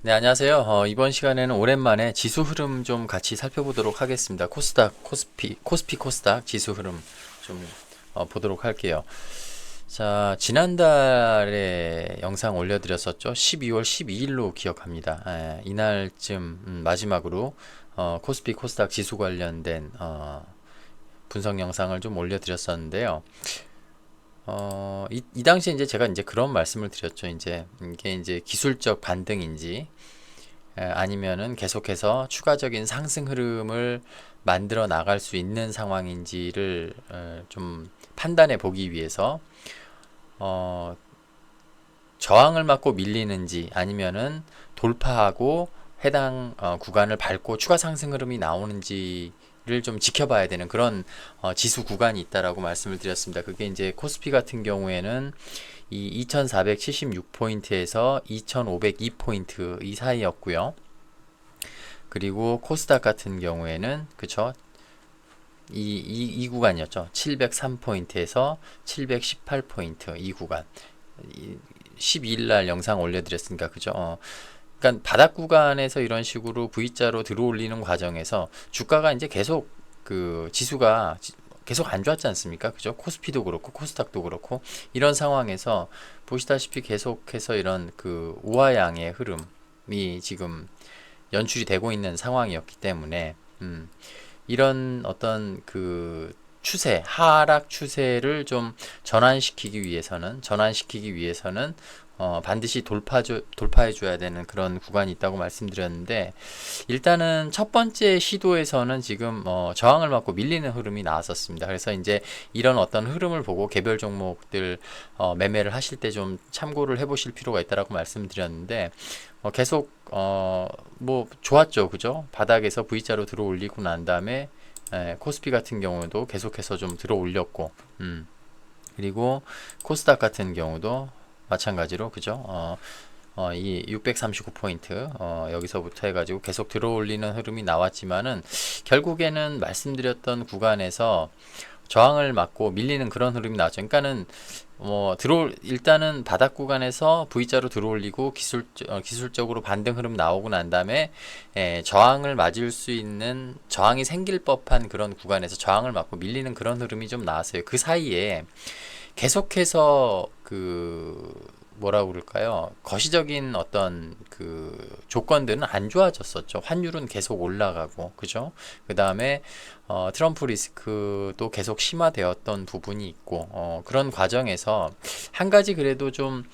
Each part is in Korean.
네, 안녕하세요. 이번 시간에는 오랜만에 지수 흐름 좀 같이 살펴보도록 하겠습니다. 코스닥, 코스피 코스닥 지수 흐름 좀 보도록 할게요. 자, 지난달에 영상 올려드렸었죠. 12월 12일로 기억합니다. 이날쯤 마지막으로 코스피 코스닥 지수 관련된 분석 영상을 좀 올려드렸었는데요. 이 당시에 이제 제가 이제 그런 말씀을 드렸죠. 이제 이게 이제 기술적 반등인지 아니면은 계속해서 추가적인 상승 흐름을 만들어 나갈 수 있는 상황인지를 좀 판단해 보기 위해서 어, 저항을 맞고 밀리는지 아니면은 돌파하고 해당 구간을 밟고 추가 상승 흐름이 나오는지를 좀 지켜봐야 되는 그런 지수 구간이 있다라고 말씀을 드렸습니다. 그게 이제 코스피 같은 경우에는 이 2476포인트에서 2502포인트 이 사이였고요. 그리고 코스닥 같은 경우에는 그쵸? 이 구간이었죠. 703포인트에서 718포인트 이 구간. 12일 날 영상 올려드렸으니까 그죠? 그러니까 바닥 구간에서 이런 식으로 V자로 들어올리는 과정에서 주가가 이제 계속 그 지수가 계속 안 좋았지 않습니까? 그죠? 코스피도 그렇고 코스닥도 그렇고 이런 상황에서 보시다시피 계속해서 이런 그 우하향의 흐름이 지금 연출이 되고 있는 상황이었기 때문에 이런 어떤 그 추세, 하락 추세를 좀 전환시키기 위해서는 반드시 돌파해 줘야 되는 그런 구간이 있다고 말씀드렸는데 일단은 첫 번째 시도에서는 지금 저항을 맞고 밀리는 흐름이 나왔었습니다. 그래서 이제 이런 어떤 흐름을 보고 개별 종목들 매매를 하실 때 좀 참고를 해보실 필요가 있다라고 말씀드렸는데 계속 뭐 좋았죠, 그죠? 바닥에서 V자로 들어 올리고 난 다음에 코스피 같은 경우도 계속해서 좀 들어 올렸고, 그리고 코스닥 같은 경우도 마찬가지로 그죠? 이 639포인트 여기서부터 해가지고 계속 들어올리는 흐름이 나왔지만은 결국에는 말씀드렸던 구간에서 저항을 맞고 밀리는 그런 흐름이 나왔죠. 그러니까는 일단은 바닥 구간에서 V자로 들어올리고 기술적으로 반등 흐름 나오고 난 다음에 저항을 맞을 수 있는 저항이 생길 법한 그런 구간에서 저항을 맞고 밀리는 그런 흐름이 좀 나왔어요. 그 사이에 계속해서 그 뭐라고 그럴까요? 거시적인 어떤 그 조건들은 안 좋아졌었죠. 환율은 계속 올라가고, 그죠? 그 다음에 트럼프 리스크도 계속 심화되었던 부분이 있고, 그런 과정에서 한 가지 그래도 좀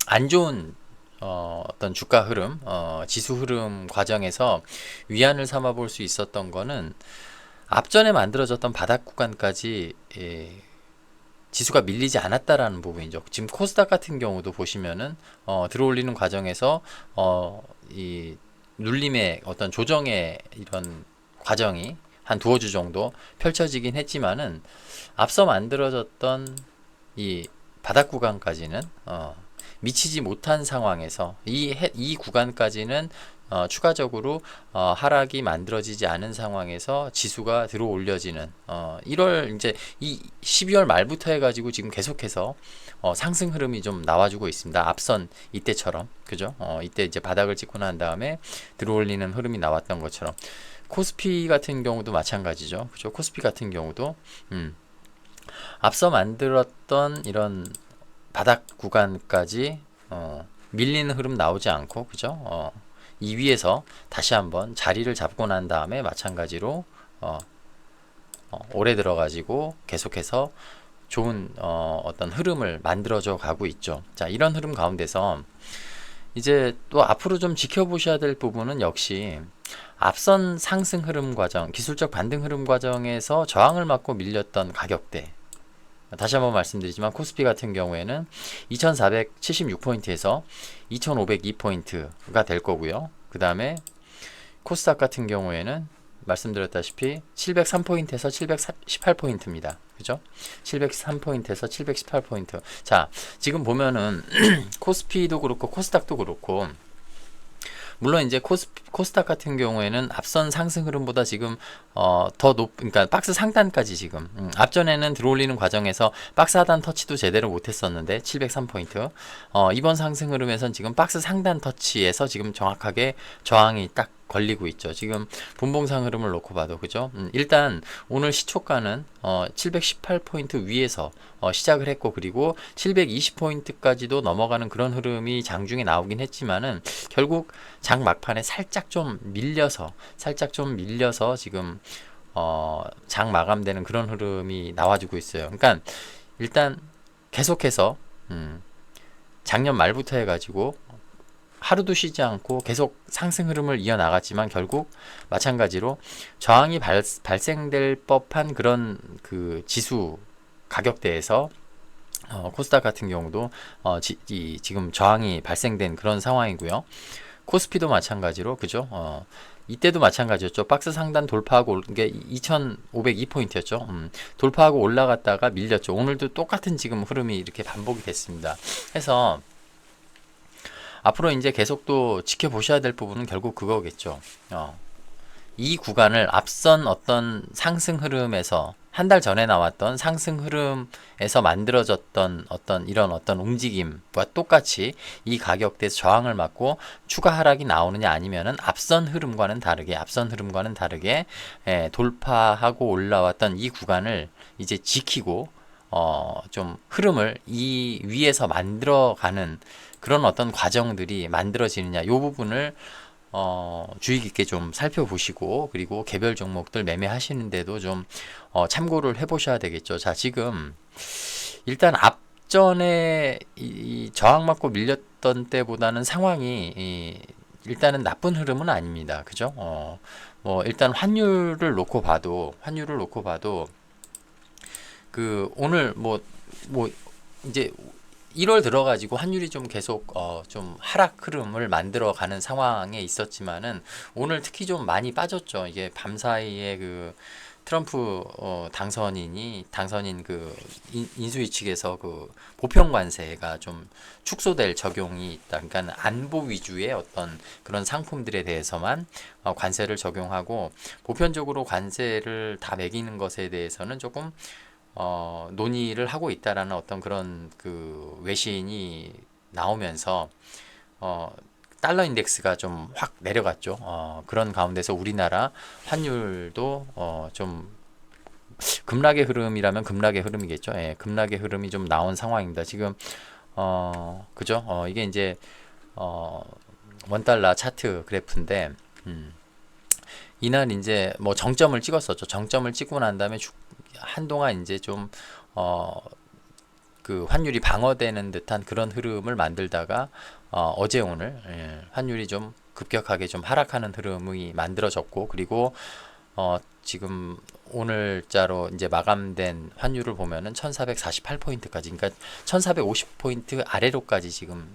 안 좋은 어떤 주가 흐름, 지수 흐름 과정에서 위안을 삼아 볼 수 있었던 거는 앞전에 만들어졌던 바닥 구간까지 지수가 밀리지 않았다라는 부분이죠. 지금 코스닥 같은 경우도 보시면은 들어올리는 과정에서 이 눌림의 어떤 조정의 이런 과정이 한 두어 주 정도 펼쳐지긴 했지만은 앞서 만들어졌던 이 바닥 구간까지는 미치지 못한 상황에서 이 구간까지는 추가적으로 하락이 만들어지지 않은 상황에서 지수가 들어 올려지는 1월 이제 이 12월 말부터 해가지고 지금 계속해서 상승 흐름이 좀 나와주고 있습니다. 앞선 이때처럼 그죠? 이때 이제 바닥을 찍고 난 다음에 들어 올리는 흐름이 나왔던 것처럼 코스피 같은 경우도 마찬가지죠. 그죠? 코스피 같은 경우도 앞서 만들었던 이런 바닥 구간까지 밀리는 흐름 나오지 않고 그죠? 이 위에서 다시 한번 자리를 잡고 난 다음에 마찬가지로 오래 들어가지고 계속해서 좋은 어떤 흐름을 만들어져 가고 있죠. 자, 이런 흐름 가운데서 이제 또 앞으로 좀 지켜보셔야 될 부분은 역시 앞선 상승 흐름 과정, 기술적 반등 흐름 과정에서 저항을 맞고 밀렸던 가격대. 다시 한번 말씀드리지만 코스피 같은 경우에는 2476포인트에서 2502포인트가 될 거고요. 그 다음에 코스닥 같은 경우에는 말씀드렸다시피 703포인트에서 718포인트입니다. 그죠? 703포인트에서 718포인트. 자, 지금 보면은 코스피도 그렇고 코스닥도 그렇고 물론 이제 코스닥 같은 경우에는 앞선 상승 흐름보다 지금 그러니까 박스 상단까지 지금 앞전에는 들어올리는 과정에서 박스 하단 터치도 제대로 못했었는데 703포인트. 이번 상승 흐름에선 지금 박스 상단 터치에서 지금 정확하게 저항이 딱 걸리고 있죠. 지금 분봉상 흐름을 놓고 봐도 그죠? 일단 오늘 시초가는 718포인트 위에서 시작을 했고, 그리고 720포인트까지도 넘어가는 그런 흐름이 장중에 나오긴 했지만은 결국 장 막판에 살짝 좀 밀려서 지금 장 마감되는 그런 흐름이 나와주고 있어요. 그러니까 일단 계속해서 작년 말부터 해가지고 하루도 쉬지 않고 계속 상승 흐름을 이어나갔지만 결국 마찬가지로 저항이 발생될 법한 그런 그 지수 가격대에서 코스닥 같은 경우도 지금 저항이 발생된 그런 상황이고요. 코스피도 마찬가지로 그죠? 이때도 마찬가지였죠. 박스 상단 돌파하고 게 2,502포인트였죠. 돌파하고 올라갔다가 밀렸죠. 오늘도 똑같은 지금 흐름이 이렇게 반복이 됐습니다. 해서 앞으로 이제 계속 또 지켜보셔야 될 부분은 결국 그거겠죠. 이 구간을 앞선 어떤 상승 흐름에서 한 달 전에 나왔던 상승 흐름에서 만들어졌던 어떤 움직임과 똑같이 이 가격대에서 저항을 맞고 추가 하락이 나오느냐, 아니면은 앞선 흐름과는 다르게 돌파하고 올라왔던 이 구간을 이제 지키고 좀 흐름을 이 위에서 만들어가는 그런 어떤 과정들이 만들어지느냐, 이 부분을 주의 깊게 좀 살펴보시고, 그리고 개별 종목들 매매하시는데도 좀 참고를 해보셔야 되겠죠. 자, 지금 일단 앞전에 이 저항 맞고 밀렸던 때보다는 상황이 일단은 나쁜 흐름은 아닙니다. 그죠? 뭐 일단 환율을 놓고 봐도 그 오늘 뭐 이제 1월 들어가지고 환율이 좀 계속 좀 하락 흐름을 만들어 가는 상황에 있었지만은 오늘 특히 좀 많이 빠졌죠. 이게 밤사이에 그 트럼프 당선인 그 인수위 측에서 그 보편 관세가 좀 축소될 적용이 있다. 그러니까 안보 위주의 어떤 그런 상품들에 대해서만 관세를 적용하고 보편적으로 관세를 다 매기는 것에 대해서는 조금 논의를 하고 있다라는 어떤 그런 그 외신이 나오면서 달러 인덱스가 좀 확 내려갔죠. 그런 가운데서 우리나라 환율도 좀 급락의 흐름이라면 급락의 흐름이겠죠. 예, 급락의 흐름이 좀 나온 상황입니다. 지금 그죠? 이게 이제 원달러 차트 그래프인데 이날 이제 뭐 정점을 찍었었죠. 정점을 찍고 난 다음에 한동안 이제 좀 그 환율이 방어되는 듯한 그런 흐름을 만들다가 어제 오늘 환율이 좀 급격하게 좀 하락하는 흐름이 만들어졌고, 그리고 지금 오늘자로 이제 마감된 환율을 보면은 1448포인트까지, 그러니까 1450포인트 아래로까지 지금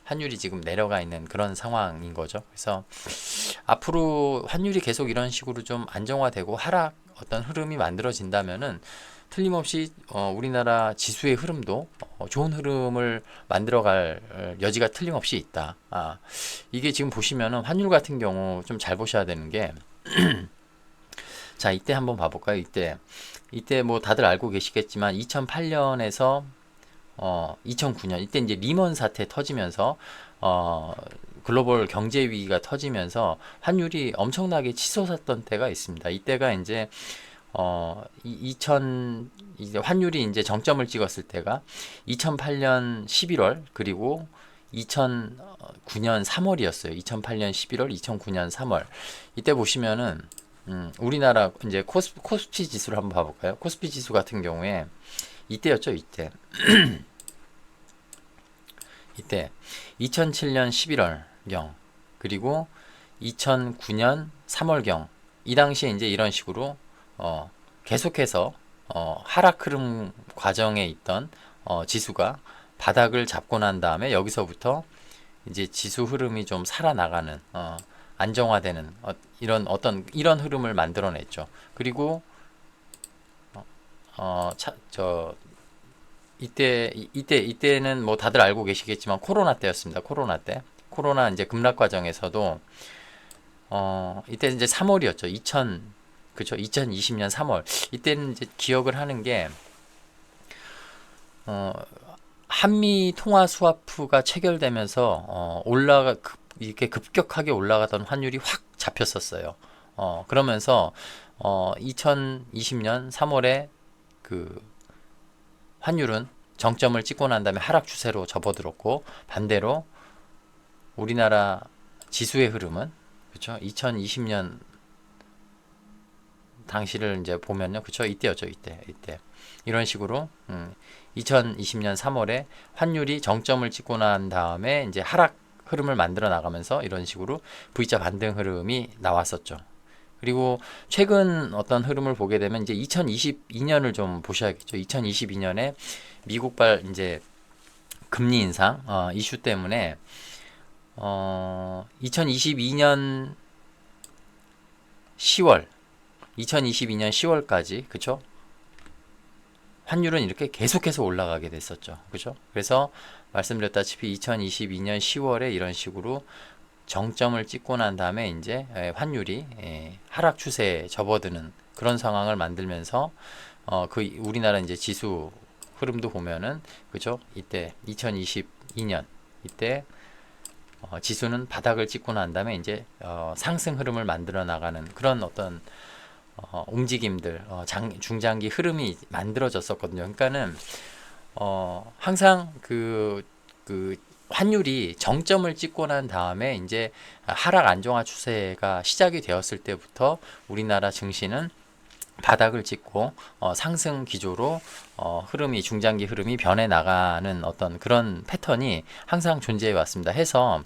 환율이 지금 내려가 있는 그런 상황인 거죠. 그래서 앞으로 환율이 계속 이런 식으로 좀 안정화되고 하락 어떤 흐름이 만들어진다면은 틀림없이 우리나라 지수의 흐름도 좋은 흐름을 만들어갈 여지가 틀림없이 있다. 이게 지금 보시면은 환율 같은 경우 좀 잘 보셔야 되는 게 자, 이때 한번 봐볼까요? 이때 뭐 다들 알고 계시겠지만 2008년에서 2009년 이때 이제 리먼 사태 터지면서 글로벌 경제 위기가 터지면서 환율이 엄청나게 치솟았던 때가 있습니다. 이때가 이제 이제 환율이 이제 정점을 찍었을 때가 2008년 11월 그리고 2009년 3월이었어요. 2008년 11월, 2009년 3월. 이때 보시면은 우리나라 이제 코스피 지수를 한번 봐볼까요? 코스피 지수 같은 경우에 이때였죠. 이때 2007년 11월경 그리고 2009년 3월경 이 당시에 이제 이런 식으로 계속해서 하락 흐름 과정에 있던 지수가 바닥을 잡고 난 다음에 여기서부터 이제 지수 흐름이 좀 살아나가는 안정화되는 이런 흐름을 만들어냈죠. 그리고 이때는 뭐 다들 알고 계시겠지만 코로나 때였습니다. 코로나 이제 급락 과정에서도 이때 이제 3월이었죠. 그쵸. 2020년 3월. 이때는 이제 기억을 하는 게, 어, 한미 통화 스와프가 체결되면서, 이렇게 급격하게 올라가던 환율이 확 잡혔었어요. 그러면서, 2020년 3월에 그 환율은 정점을 찍고 난 다음에 하락 추세로 접어들었고, 반대로 우리나라 지수의 흐름은, 그쵸? 2020년 당시를 이제 보면요. 그쵸? 이때였죠. 이때. 이런 식으로, 2020년 3월에 환율이 정점을 찍고 난 다음에 이제 하락 흐름을 만들어 나가면서 이런 식으로 V자 반등 흐름이 나왔었죠. 그리고 최근 어떤 흐름을 보게 되면 이제 2022년을 좀 보셔야겠죠. 2022년에 미국발 이제 금리 인상 이슈 때문에 2022년 10월 2022년 10월까지 그쵸? 환율은 이렇게 계속해서 올라가게 됐었죠. 그죠? 그래서 말씀드렸다시피 2022년 10월에 이런 식으로 정점을 찍고 난 다음에 이제 환율이 하락 추세에 접어드는 그런 상황을 만들면서 그 우리나라 이제 지수 흐름도 보면은 그죠? 이때 2022년 이때 지수는 바닥을 찍고 난 다음에 이제 상승 흐름을 만들어 나가는 그런 어떤 움직임들, 중장기 흐름이 만들어졌었거든요. 그러니까는 항상 그 환율이 정점을 찍고 난 다음에 이제 하락 안정화 추세가 시작이 되었을 때부터 우리나라 증시는 바닥을 찍고 상승 기조로 중장기 흐름이 변해 나가는 어떤 그런 패턴이 항상 존재해 왔습니다. 해서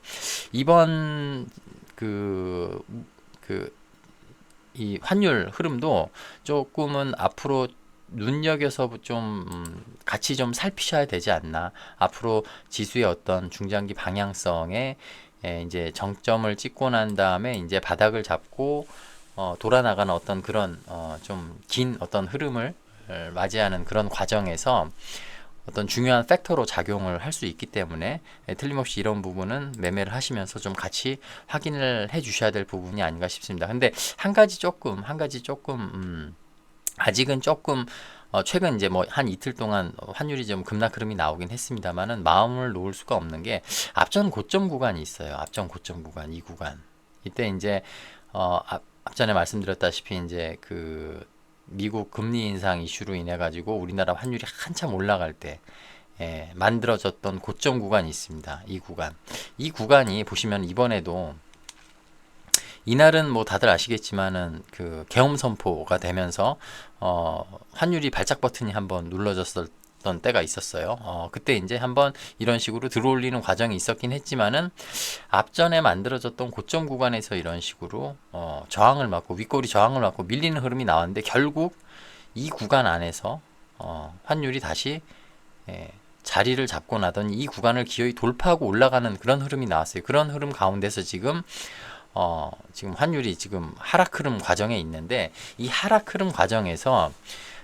이번 이 환율 흐름도 조금은 앞으로 눈여겨서 좀 같이 좀 살피셔야 되지 않나. 앞으로 지수의 어떤 중장기 방향성에 이제 정점을 찍고 난 다음에 이제 바닥을 잡고 돌아 나가는 어떤 그런 좀 긴 어떤 흐름을 맞이하는 그런 과정에서 어떤 중요한 팩터로 작용을 할 수 있기 때문에 틀림없이 이런 부분은 매매를 하시면서 좀 같이 확인을 해 주셔야 될 부분이 아닌가 싶습니다. 근데 한 가지 조금 아직은 조금 최근 이제 뭐 한 이틀 동안 환율이 좀 급락 흐름이 나오긴 했습니다만은 마음을 놓을 수가 없는 게 앞전 고점 구간이 있어요. 앞전 고점 구간 이 구간 이때 이제 앞전에 말씀드렸다시피 이제 그 미국 금리 인상 이슈로 인해 가지고 우리나라 환율이 한참 올라갈 때 만들어졌던 고점 구간이 있습니다. 이 구간이 보시면 이번에도 이날은 뭐 다들 아시겠지만은 그 계엄 선포가 되면서 환율이 발작 버튼이 한번 눌러졌던 때가 있었어요. 그때 이제 한번 이런 식으로 들어올리는 과정이 있었긴 했지만은 앞전에 만들어졌던 고점 구간에서 이런 식으로 저항을 맞고 윗꼬리 저항을 맞고 밀리는 흐름이 나왔는데 결국 이 구간 안에서 환율이 다시 자리를 잡고 나던 이 구간을 기어이 돌파하고 올라가는 그런 흐름이 나왔어요. 그런 흐름 가운데서 지금 환율이 지금 하락 흐름 과정에 있는데 이 하락 흐름 과정에서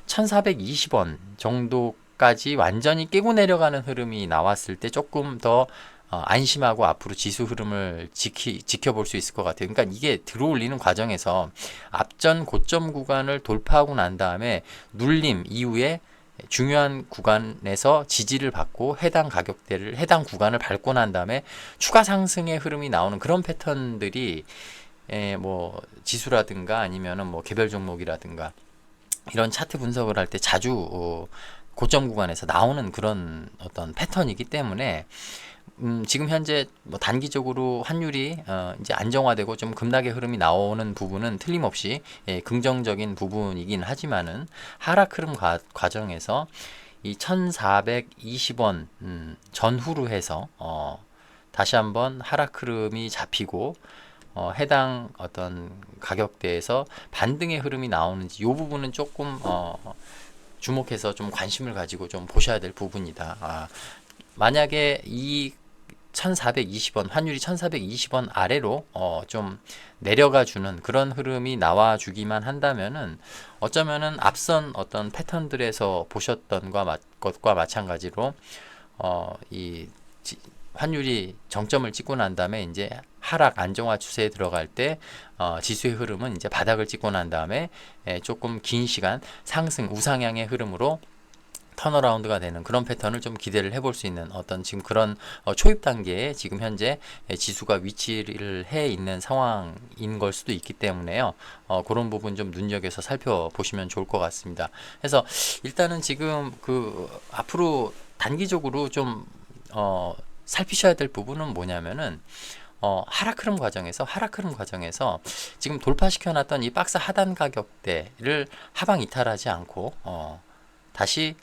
1420원 정도까지 완전히 깨고 내려가는 흐름이 나왔을 때 조금 더 안심하고 앞으로 지수 흐름을 지켜볼 수 있을 것 같아요. 그러니까 이게 들어올리는 과정에서 앞전 고점 구간을 돌파하고 난 다음에 눌림 이후에 중요한 구간에서 지지를 받고 해당 구간을 밟고 난 다음에 추가 상승의 흐름이 나오는 그런 패턴들이 뭐 지수라든가 아니면은 뭐 개별 종목이라든가 이런 차트 분석을 할 때 자주 고점 구간에서 나오는 그런 어떤 패턴이기 때문에 지금 현재 뭐 단기적으로 환율이 이제 안정화되고 좀 급락의 흐름이 나오는 부분은 틀림없이 긍정적인 부분이긴 하지만은 하락 흐름 과정에서 이 1420원 전후로 해서 다시 한번 하락 흐름이 잡히고 해당 어떤 가격대에서 반등의 흐름이 나오는지 이 부분은 조금 주목해서 좀 관심을 가지고 좀 보셔야 될 부분이다. 만약에 이 1420원 환율이 1420원 아래로 좀 내려가 주는 그런 흐름이 나와 주기만 한다면은 어쩌면은 앞선 어떤 패턴들에서 보셨던 것과 마찬가지로 이 환율이 정점을 찍고 난 다음에 이제 하락 안정화 추세에 들어갈 때 지수의 흐름은 이제 바닥을 찍고 난 다음에 조금 긴 시간 상승 우상향의 흐름으로 턴어라운드가 되는 그런 패턴을 좀 기대를 해볼 수 있는 어떤 지금 그런 초입 단계에 지금 현재 지수가 위치를 해 있는 상황인 걸 수도 있기 때문에요. 그런 부분 좀 눈여겨서 살펴보시면 좋을 것 같습니다. 그래서 일단은 지금 그 앞으로 단기적으로 좀 살피셔야 될 부분은 뭐냐면은 하락 흐름 과정에서 지금 돌파시켜 놨던 이 박스 하단 가격대를 하방 이탈하지 않고 다시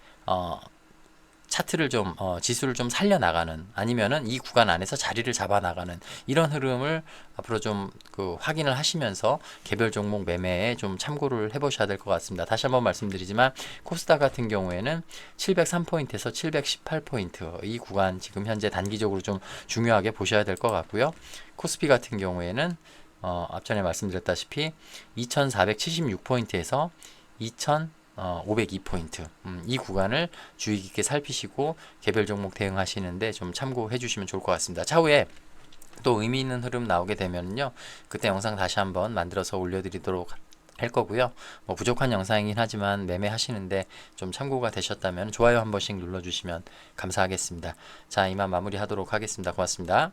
차트를 좀 지수를 좀 살려나가는 아니면은 이 구간 안에서 자리를 잡아나가는 이런 흐름을 앞으로 좀 그 확인을 하시면서 개별 종목 매매에 좀 참고를 해보셔야 될 것 같습니다. 다시 한번 말씀드리지만 코스닥 같은 경우에는 703포인트에서 718포인트 이 구간 지금 현재 단기적으로 좀 중요하게 보셔야 될 것 같고요. 코스피 같은 경우에는 앞전에 말씀드렸다시피 2476포인트에서 502포인트 이 구간을 주의 깊게 살피시고 개별 종목 대응하시는데 좀 참고해 주시면 좋을 것 같습니다. 차후에 또 의미 있는 흐름 나오게 되면요 그때 영상 다시 한번 만들어서 올려드리도록 할 거고요. 뭐 부족한 영상이긴 하지만 매매하시는데 좀 참고가 되셨다면 좋아요 한 번씩 눌러주시면 감사하겠습니다. 자, 이만 마무리하도록 하겠습니다. 고맙습니다.